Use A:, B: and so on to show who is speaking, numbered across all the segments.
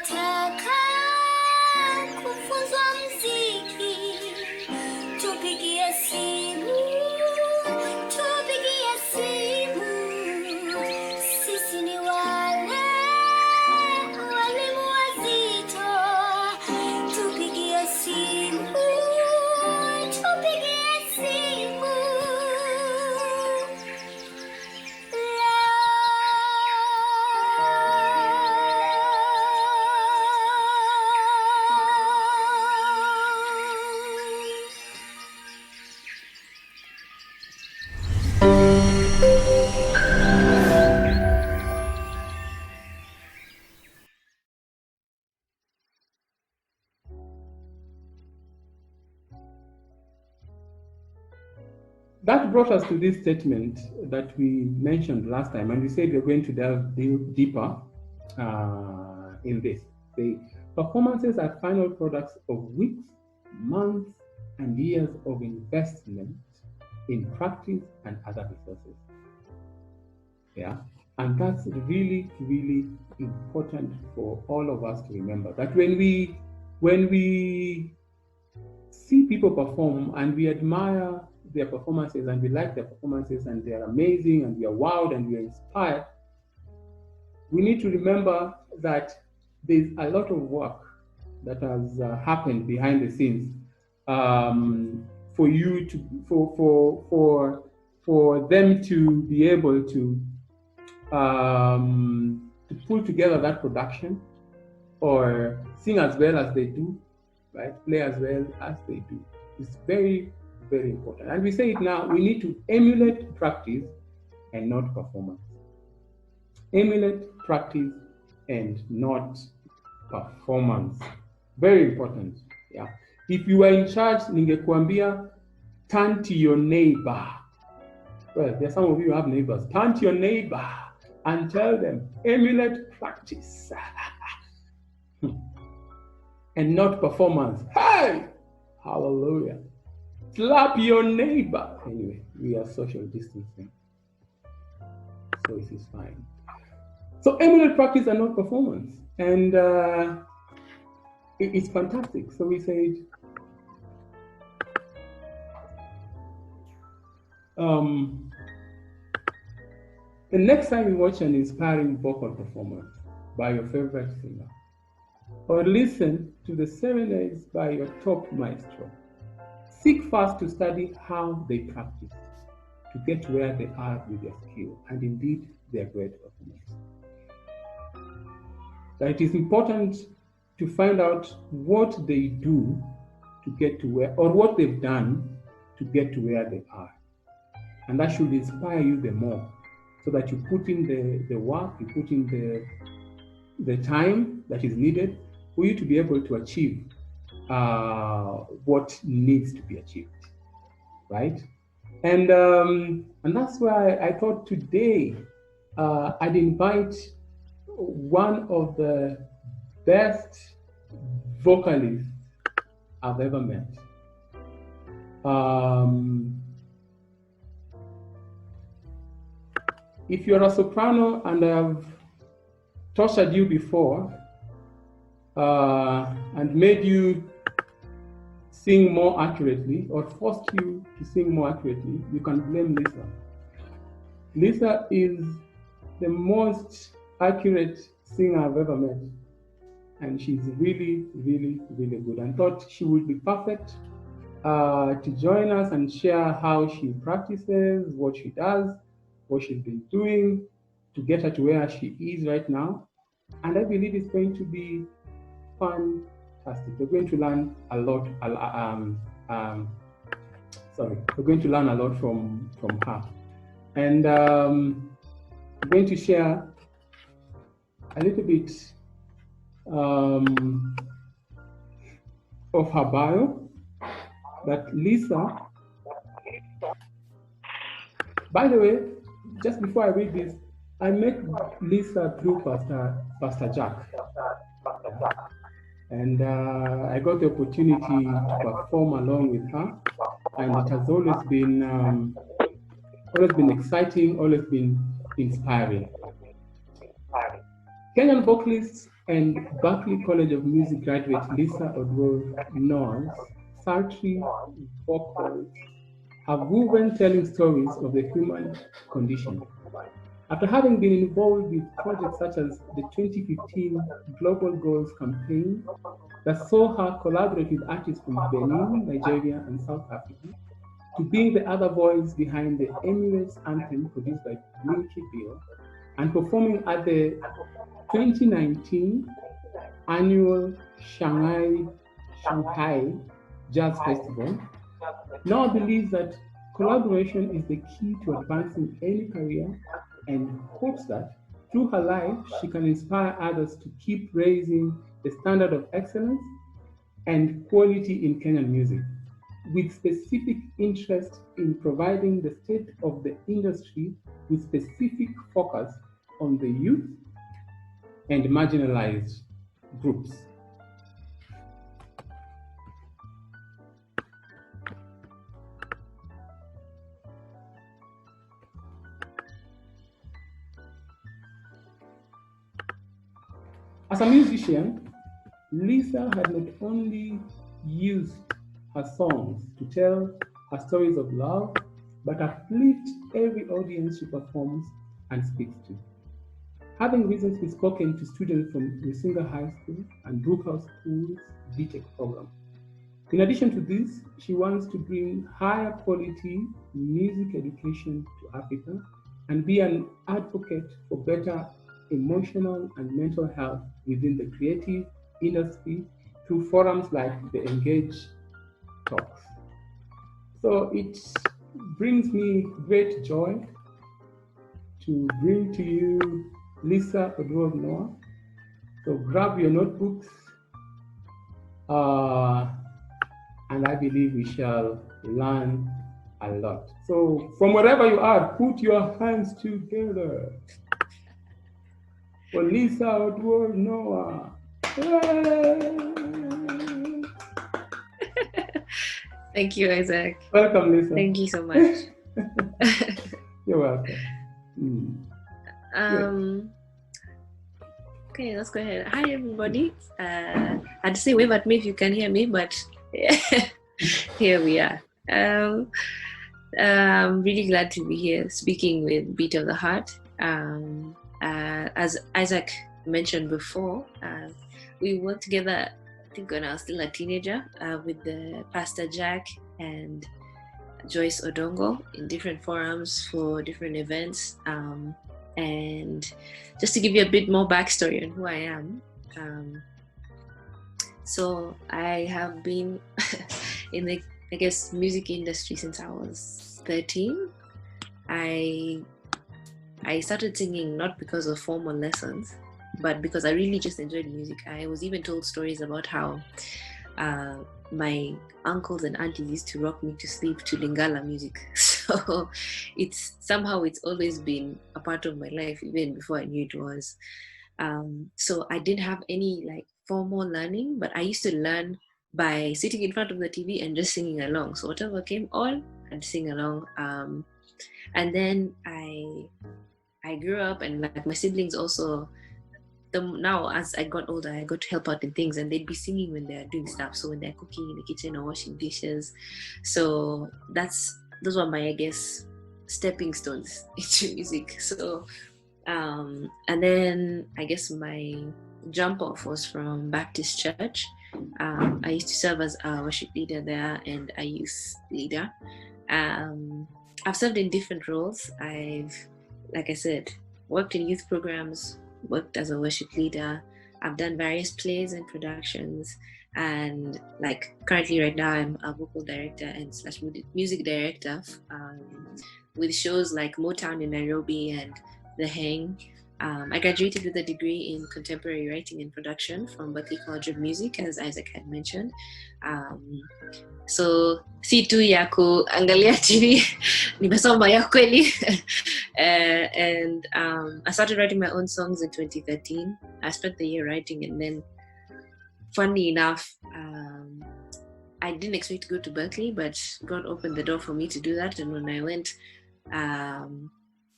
A: Unataka kufunzwa mziki, tupigie simu, tupigie simu. Sisi ni wale walimu wazito, tupigie simu, tupigie simu.
B: That brought us to this statement that we mentioned last time, and we said we're going to delve deeper in this. The performances are final products of weeks, months, and years of investment in practice and other resources. Yeah, and that's really, really important for all of us to remember that when we see people perform and we admire their performances and we like their performances and they are amazing and we are wowed and we are inspired, we need to remember that there's a lot of work that has happened behind the scenes for you to for them to be able to pull together that production or sing as well as they do, right? Play as well as they do. It's very, very important. And we say it now, we need to emulate practice and not performance. Emulate practice and not performance. Very important. Yeah. If you are in charge, ningekuambia, turn to your neighbor. Well, there's some of you who have neighbors. Turn to your neighbor and tell them, emulate practice and not performance. Hey! Hallelujah. Slap your neighbor. Anyway, we are social distancing, so this is fine. So emulate practice and not performance. And it's fantastic. So we said, the next time you watch an inspiring vocal performance by your favorite singer, or listen to the serenades by your top maestro, seek first to study how they practice to get where they are with their skill and indeed their great performance. That it is important to find out what they do to get to where, or what they've done to get to where they are. And that should inspire you the more, so that you put in the work, you put in the time that is needed for you to be able to achieve what needs to be achieved, right? And that's why I thought today I'd invite one of the best vocalists I've ever met. If you're a soprano and I've tortured you before and made you sing more accurately or forced you to sing more accurately, you can blame Lisa. Lisa is the most accurate singer I've ever met. And she's really, really, really good. And thought she would be perfect to join us and share how she practices, what she does, what she's been doing to get her to where she is right now. And I believe it's going to be fantastic. We're going to learn a lot. We're going to learn a lot from her. And I'm going to share a little bit of her bio. That Lisa, by the way, just before I read this, I met Lisa through Pastor Jack. And I got the opportunity to perform along with her, and it has always been exciting, always been inspiring. Kenyan vocalists and Berklee College of Music graduate Lisa Oduor Noah's sultry vocals have woven telling stories of the human condition. After having been involved with projects such as the 2015 Global Goals campaign that saw her collaborate with artists from Benin, Nigeria, and South Africa, to being the other voice behind the Emirates anthem produced by Winky Bill, and performing at the 2019 annual Shanghai Jazz Festival, Noah believes that collaboration is the key to advancing any career and hopes that through her life she can inspire others to keep raising the standard of excellence and quality in Kenyan music, with specific interest in providing the state of the industry with specific focus on the youth and marginalized groups. As a musician, Lisa had not only used her songs to tell her stories of love, but uplift every audience she performs and speaks to. Having recently spoken to students from Rusinga High School and Brookhouse School's B.T.H program. In addition to this, she wants to bring higher quality music education to Africa and be an advocate for better emotional and mental health within the creative industry through forums like the Engage Talks. So it brings me great joy to bring to you Lisa Oduor Noah. So grab your notebooks, and I believe we shall learn a lot. So from wherever you are, put your hands together for Lisa Oduor Noah.
C: Thank you, Isaac.
B: Welcome, Lisa.
C: Thank you so much.
B: You're welcome.
C: Okay, let's go ahead. Hi, everybody. I'd say wave at me if you can hear me, but here we are. I'm really glad to be here speaking with Beat of the Heart. As Isaac mentioned before, we worked together, I think when I was still a teenager, with the Pastor Jack and Joyce Odongo in different forums for different events. And just to give you a bit more backstory on who I am. So I have been in the, I guess, music industry since I was 13. I started singing not because of formal lessons, but because I really just enjoyed music. I was even told stories about how my uncles and aunties used to rock me to sleep to Lingala music. So it's always been a part of my life, even before I knew it was. So I didn't have any like formal learning, but I used to learn by sitting in front of the TV and just singing along. So whatever came on, I'd sing along. And then I grew up, and like my siblings also. Now as I got older, I got to help out in things, and they'd be singing when they're doing stuff. So when they're cooking in the kitchen or washing dishes. So those were my, I guess, stepping stones into music. So and then I guess my jump off was from Baptist Church. I used to serve as a worship leader there and a youth leader. I've served in different roles. I've, like I said, worked in youth programs, worked as a worship leader. I've done various plays and productions, and like currently right now I'm a vocal director and / music director with shows like Motown in Nairobi and The Hang. I graduated with a degree in contemporary writing and production from Berklee College of Music, as Isaac had mentioned. So si tu ya kuangalia TV, nimesoma ya kweli. And I started writing my own songs in 2013. I spent the year writing, and then funny enough, I didn't expect to go to Berklee, but God opened the door for me to do that. And when I went,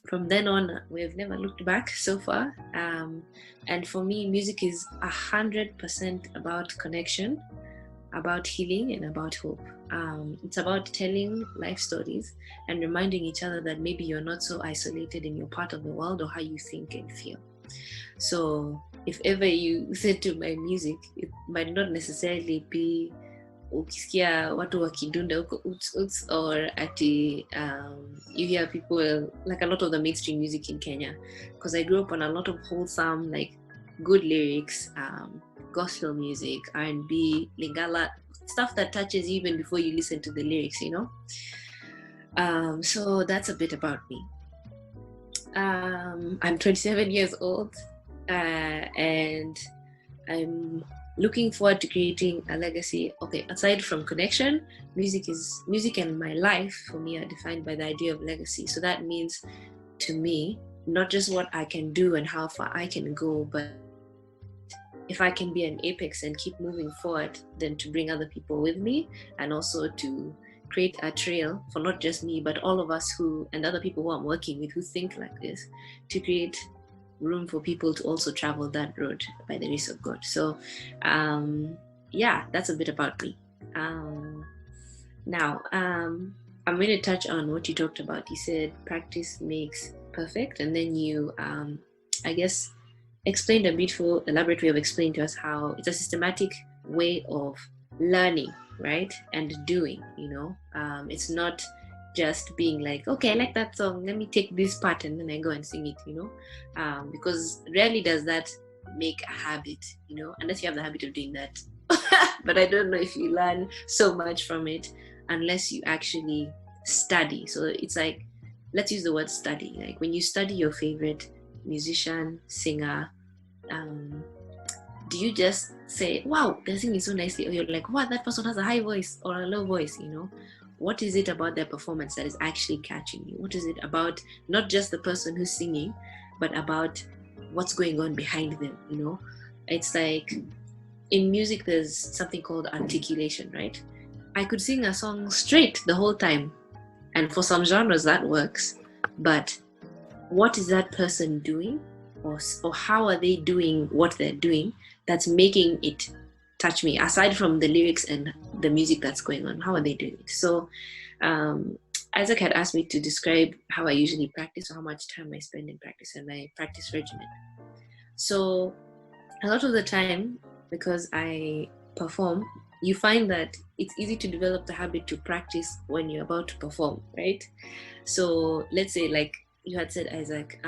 C: from then on, we've never looked back so far. And for me, music is 100% about connection, about healing, and about hope. It's about telling life stories and reminding each other that maybe you're not so isolated in your part of the world or how you think and feel. So if ever you listen to my music, it might not necessarily be ukisikia watu wakidunda huko uts or ati you hear people like a lot of the mainstream music in Kenya, because I grew up on a lot of wholesome, like good lyrics, gospel music, R&B, Lingala, stuff that touches you even before you listen to the lyrics, you know. So that's a bit about me. I'm 27 years old, and I'm looking forward to creating a legacy. Okay, aside from connection, music and my life for me are defined by the idea of legacy. So that means, to me, not just what I can do and how far I can go, but if I can be an apex and keep moving forward, then to bring other people with me, and also to create a trail for not just me, but all of us and other people who I'm working with who think like this, to create room for people to also travel that road by the grace of God. So yeah, that's a bit about me. Now I'm going to touch on what you talked about. You said practice makes perfect, and then you I guess explained a beautiful, elaborate way of explaining to us how it's a systematic way of learning, right? And doing, you know. It's not just being like, okay, I like that song, let me take this part and then I go and sing it, you know. Because rarely does that make a habit, you know, unless you have the habit of doing that. But I don't know if you learn so much from it unless you actually study. So it's like, let's use the word study. Like when you study your favorite musician, singer, do you just say, wow, they're singing so nicely, or you're like, wow, that person has a high voice or a low voice, you know? What is it about their performance that is actually catching you? What is it about not just the person who's singing, but about what's going on behind them, you know? It's like in music, there's something called articulation, right? I could sing a song straight the whole time, and for some genres that works, but what is that person doing, or how are they doing what they're doing that's making it touch me, aside from the lyrics and the music that's going on? How are they doing it? So Isaac had asked me to describe how I usually practice, or how much time I spend in practice, and my practice regimen. So a lot of the time, because I perform, you find that it's easy to develop the habit to practice when you're about to perform, right? So let's say, like you had said, Isaac,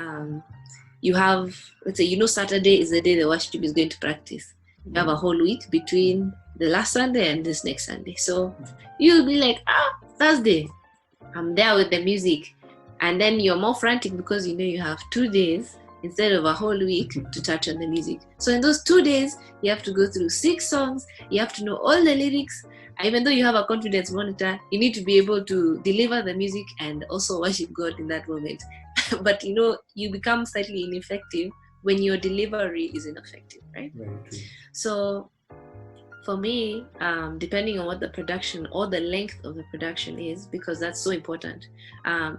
C: you have, let's say, you know, Saturday is the day the worship is going to practice. You have a whole week between the last Sunday and this next Sunday. So you'll be like, Thursday, I'm there with the music. And then you're more frantic because you know you have 2 days instead of a whole week to touch on the music. So in those 2 days, you have to go through 6 songs. You have to know all the lyrics. Even though you have a confidence monitor, you need to be able to deliver the music and also worship God in that moment. But you know, you become slightly ineffective when your delivery is ineffective, right?
B: Very true.
C: So for me, depending on what the production or the length of the production is, because that's so important.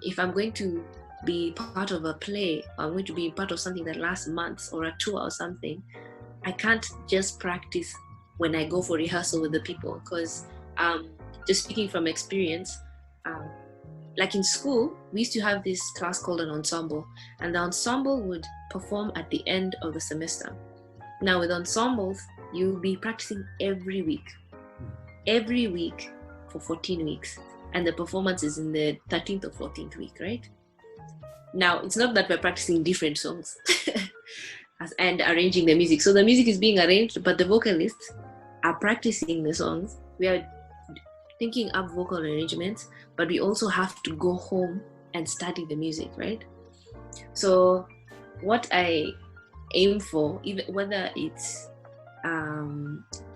C: If I'm going to be part of a play, or I'm going to be part of something that lasts months, or a tour or something, I can't just practice when I go for rehearsal with the people, because just speaking from experience, like in school, we used to have this class called an ensemble, and the ensemble would perform at the end of the semester. Now with ensembles, you'll be practicing every week for 14 weeks, and the performance is in the 13th or 14th week, right? Now, it's not that we're practicing different songs and arranging the music. So the music is being arranged, but the vocalists are practicing the songs. We are thinking up vocal arrangements, but we also have to go home and study the music, right? So what I aim for, even whether it's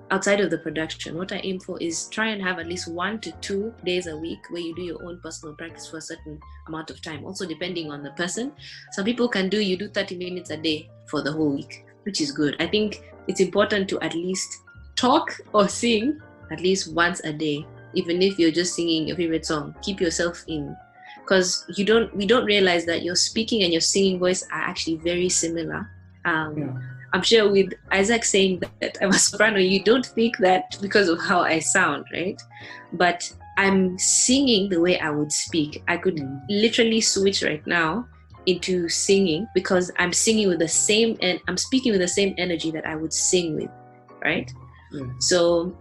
C: outside of the production, what I aim for is try and have at least 1 to 2 days a week where you do your own personal practice for a certain amount of time, also depending on the person. Some people you do 30 minutes a day for the whole week, which is good. I think it's important to at least talk or sing at least once a day, even if you're just singing your favorite song. Keep yourself in because we don't realize that your speaking and your singing voice are actually very similar. I'm sure with Isaac saying that I'm a soprano, you don't think that because of how I sound, right? But I'm singing the way I would speak. I could literally switch right now into singing because I'm singing with the same, and I'm speaking with the same energy that I would sing with, right? So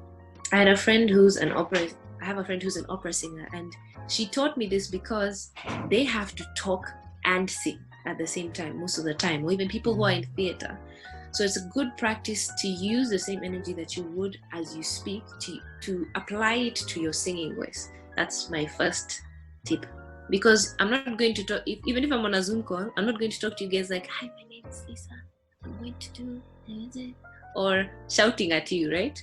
C: I have a friend who's an opera singer, and she taught me this because they have to talk and sing at the same time most of the time, or even people who are in theater. So it's a good practice to use the same energy that you would as you speak to apply it to your singing voice. That's my first tip. Because I'm not going to talk, even if I'm on a Zoom call, I'm not going to talk to you guys like, hi, my name is Lisa, I'm going to do it, or shouting at you, right?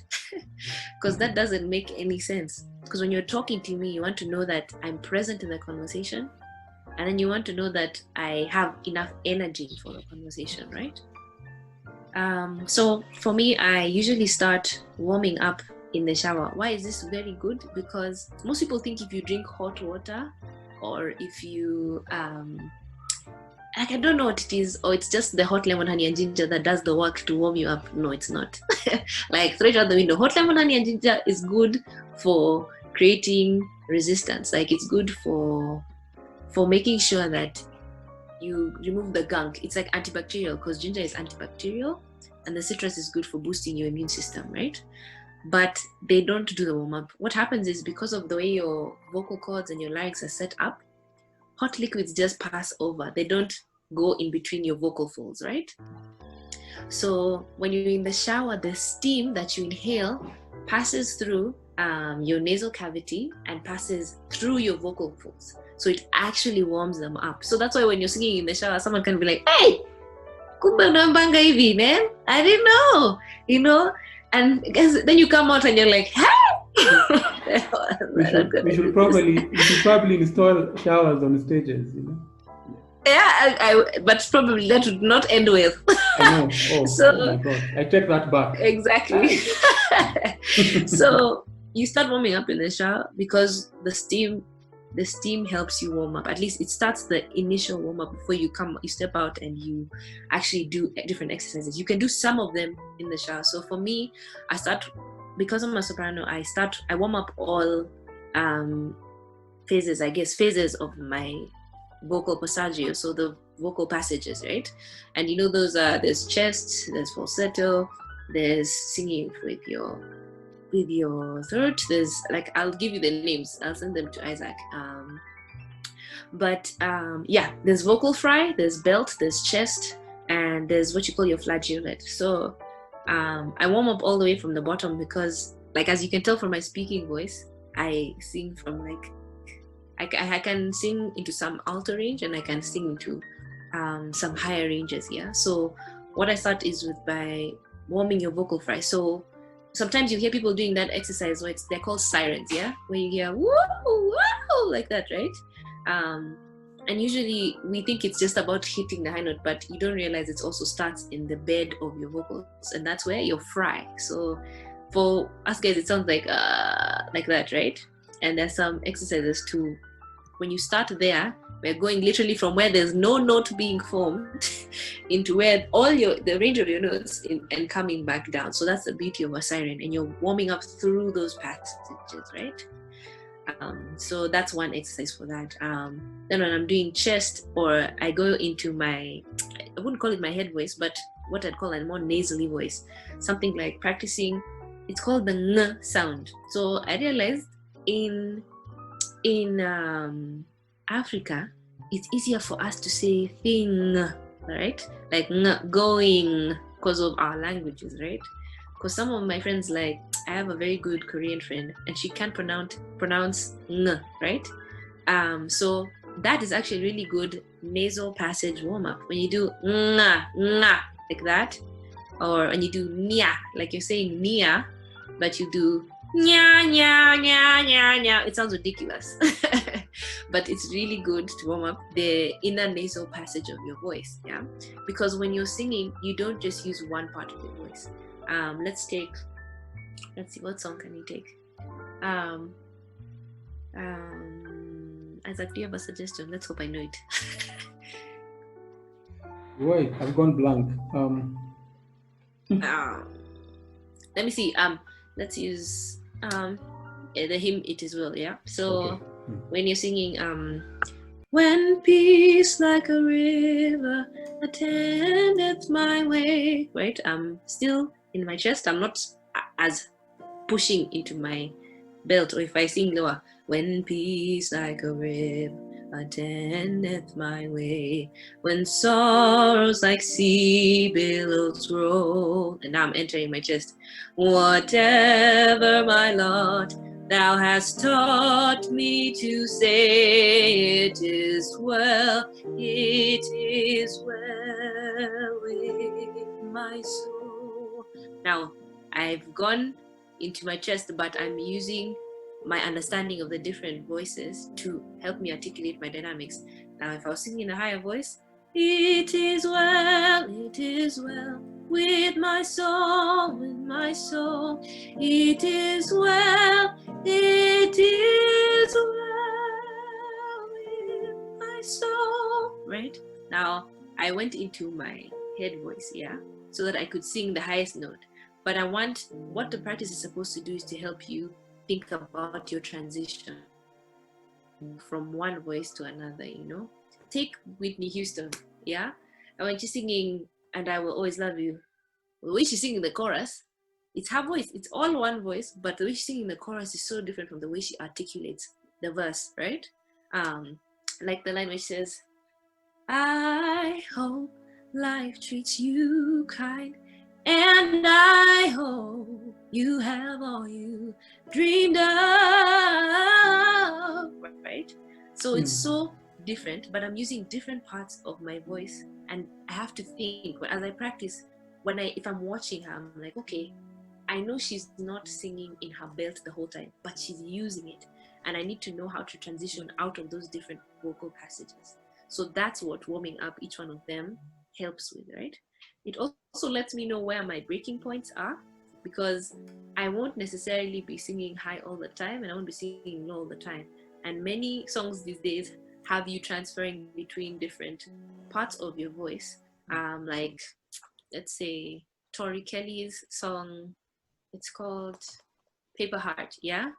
C: Because that doesn't make any sense. Because when you're talking to me, you want to know that I'm present in the conversation, and then you want to know that I have enough energy for the conversation, right? So for me, I usually start warming up in the shower. Why is this very good? Because most people think if you drink hot water, or if you like, I don't know what it is, or it's just the hot lemon, honey, and ginger that does the work to warm you up. No, it's not. Like, throw it out the window. Hot lemon, honey, and ginger is good for creating resistance. Like, it's good for making sure that you remove the gunk. It's like antibacterial, because ginger is antibacterial, and the citrus is good for boosting your immune system, right? But they don't do the warm-up. What happens is, because of the way your vocal cords and your larynx are set up, hot liquids just pass over. They don't go in between your vocal folds, right? So when you're in the shower, the steam that you inhale passes through your nasal cavity and passes through your vocal folds. So it actually warms them up. So that's why when you're singing in the shower, someone can be like, hey, kumbe unambanga hivi, man? I didn't know, you know? And then you come out and you're like, hey!
B: we should probably install showers on stages, you know?
C: Yeah, but probably that would not end well.
B: I know. Oh my God. I take that back.
C: Exactly. So you start warming up in the shower because the steam helps you warm up. At least it starts the initial warm up before you step out and you actually do different exercises. You can do some of them in the shower. So for me, because I'm a soprano, I warm up all phases of my vocal passaggio, so the vocal passages, right? And you know, those are, there's chest, there's falsetto, there's singing with your throat, there's, like, I'll give you the names, I'll send them to Isaac. Yeah, there's vocal fry, there's belt, there's chest, and there's what you call your flageolet. So I warm up all the way from the bottom because, like, as you can tell from my speaking voice, I sing from, like, I can sing into some alto range, and I can sing into some higher ranges, yeah? So what I start is by warming your vocal fry. So sometimes you hear people doing that exercise where they're called sirens, yeah? Where you hear, woo, woo, like that, right? And usually we think it's just about hitting the high note, but you don't realize it also starts in the bed of your vocals, and that's where your fry. So for us guys, it sounds like that, right? And there's some exercises too. When you start there, we're going literally from where there's no note being formed into where the range of your notes and coming back down. So that's the beauty of a siren, and you're warming up through those passages, right? So that's one exercise for that. Then when I'm doing chest, or I go into I wouldn't call it my head voice, but what I'd call a more nasally voice, something like practicing. It's called the ng sound. So I realized in Africa, it's easier for us to say thing, right? Like going, because of our languages, right? Because some of my friends, like, I have a very good Korean friend, and she can't pronounce ng, right? So that is actually really good nasal passage warm up. When you do nga like that, or when you do nya, like you're saying nia, but you do nya nya nya nya nya, it sounds ridiculous. But it's really good to warm up the inner nasal passage of your voice, yeah? Because when you're singing, you don't just use one part of your voice. Let's see, what song can you take? Isaac, do you have a suggestion? Let's hope I know it.
B: Wait, I've gone blank.
C: Let me see. Let's use the hymn "It Is Well." Yeah. So
B: Okay.
C: when you're singing when peace like a river attendeth my way, right? I'm still in my chest. I'm not as pushing into my belt. Or if I sing lower, when peace like a river attendeth my way, when sorrows like sea billows roll, and now I'm entering my chest. Whatever my lot, thou hast taught me to say, it is well with my soul. Now, I've gone into my chest, but I'm using my understanding of the different voices to help me articulate my dynamics. Now, if I was singing in a higher voice, it is well with my soul, it is well with my soul, right? Now, I went into my head voice, yeah, so that I could sing the highest note. But what the practice is supposed to do is to help you think about your transition from one voice to another, Take Whitney Houston, yeah? And when she's singing, "And I Will Always Love You," the way she's singing the chorus, it's her voice. It's all one voice, but the way she's singing the chorus is so different from the way she articulates the verse, right? Like the line which says, "I hope life treats you kind, and I hope you have all you dreamed of," right? So it's so different, but I'm using different parts of my voice, and I have to think. But as I practice, if I'm watching her, I'm like, okay, I know she's not singing in her belt the whole time, but she's using it, and I need to know how to transition out of those different vocal passages. So that's what warming up each one of them helps with, right? It also lets me know where my breaking points are, because I won't necessarily be singing high all the time, and I won't be singing low all the time. And many songs these days have you transferring between different parts of your voice. Like, let's say, Tori Kelly's song, it's called Paper Heart, yeah?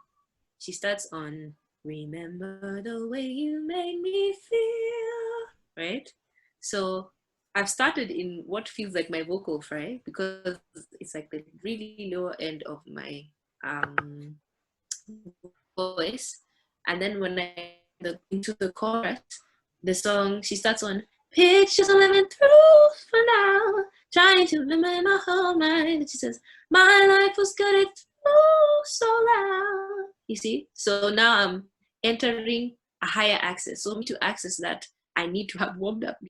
C: She starts on, "Remember the way you made me feel," right? So I've started in what feels like my vocal fry, because it's like the really lower end of my voice. And then when I into the chorus, the song, she starts on, "Pictures I'm living through for now, trying to remember in my whole mind." And she says, "My life was good, it flew so loud." You see? So now I'm entering a higher access. So for me to access that, I need to have warmed up